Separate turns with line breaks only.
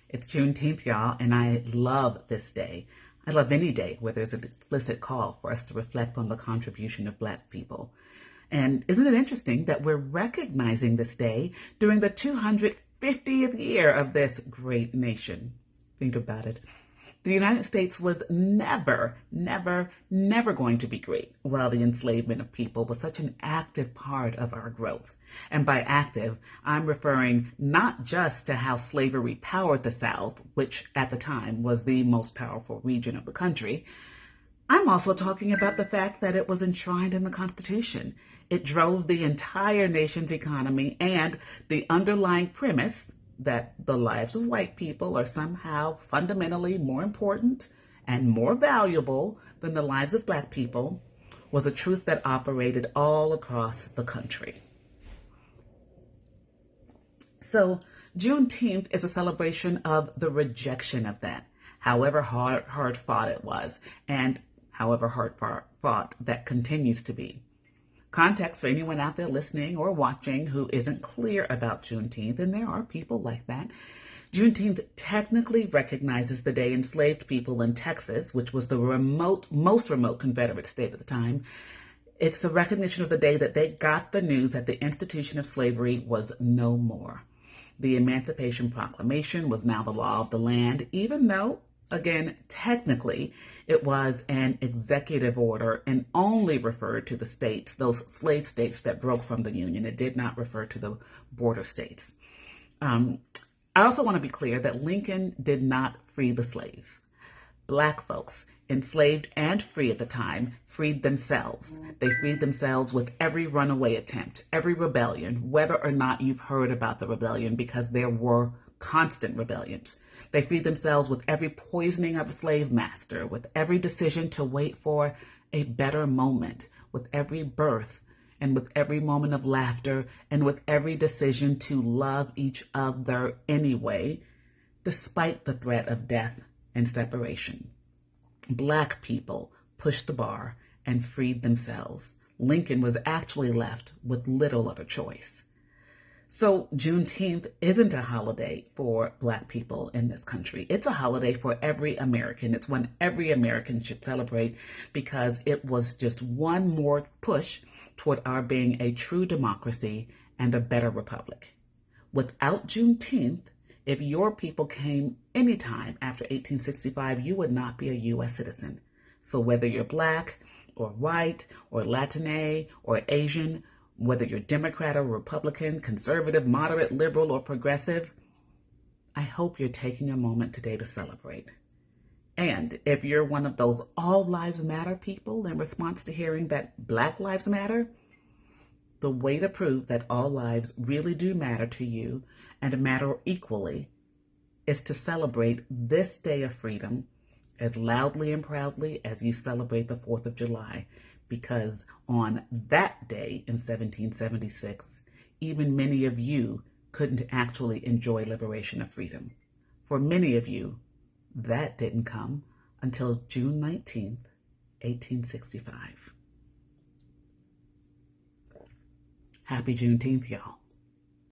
It's Juneteenth, y'all, and I love this day. I love any day where there's an explicit call for us to reflect on the contribution of Black people. And isn't it interesting that we're recognizing this day during the 250th year of this great nation? Think about it. The United States was never going to be great while the enslavement of people was such an active part of our growth. And by active, I'm referring not just to how slavery powered the South, which at the time was the most powerful region of the country. I'm also talking about the fact that it was enshrined in the Constitution. It drove the entire nation's economy, and the underlying premise that the lives of white people are somehow fundamentally more important and more valuable than the lives of Black people was a truth that operated all across the country. So Juneteenth is a celebration of the rejection of that, however hard fought it was, and however hard fought that continues to be. Context for anyone out there listening or watching who isn't clear about Juneteenth, and there are people like that. Juneteenth technically recognizes the day enslaved people in Texas, which was the most remote Confederate state at the time. It's the recognition of the day that they got the news that the institution of slavery was no more. The Emancipation Proclamation was now the law of the land, even though, again, technically, it was an executive order and only referred to the states, those slave states that broke from the Union. It did not refer to the border states. I also want to be clear that Lincoln did not free the slaves. Black folks, enslaved and free at the time, freed themselves. They freed themselves with every runaway attempt, every rebellion, whether or not you've heard about the rebellion, because there were constant rebellions. They freed themselves with every poisoning of a slave master, with every decision to wait for a better moment, with every birth, and with every moment of laughter, and with every decision to love each other anyway, despite the threat of death and separation. Black people pushed the bar and freed themselves. Lincoln was actually left with little other choice. So Juneteenth isn't a holiday for Black people in this country. It's a holiday for every American. It's one every American should celebrate because it was just one more push toward our being a true democracy and a better republic. Without Juneteenth, if your people came anytime after 1865, you would not be a U.S. citizen. So whether you're Black or white or Latine or Asian, whether you're Democrat or Republican, conservative, moderate, liberal, or progressive, I hope you're taking a moment today to celebrate. And if you're one of those all lives matter people in response to hearing that Black lives matter, the way to prove that all lives really do matter to you and matter equally is to celebrate this day of freedom as loudly and proudly as you celebrate the 4th of July. Because on that day in 1776, even many of you couldn't actually enjoy liberation of freedom. For many of you, that didn't come until June 19th, 1865. Happy Juneteenth, y'all.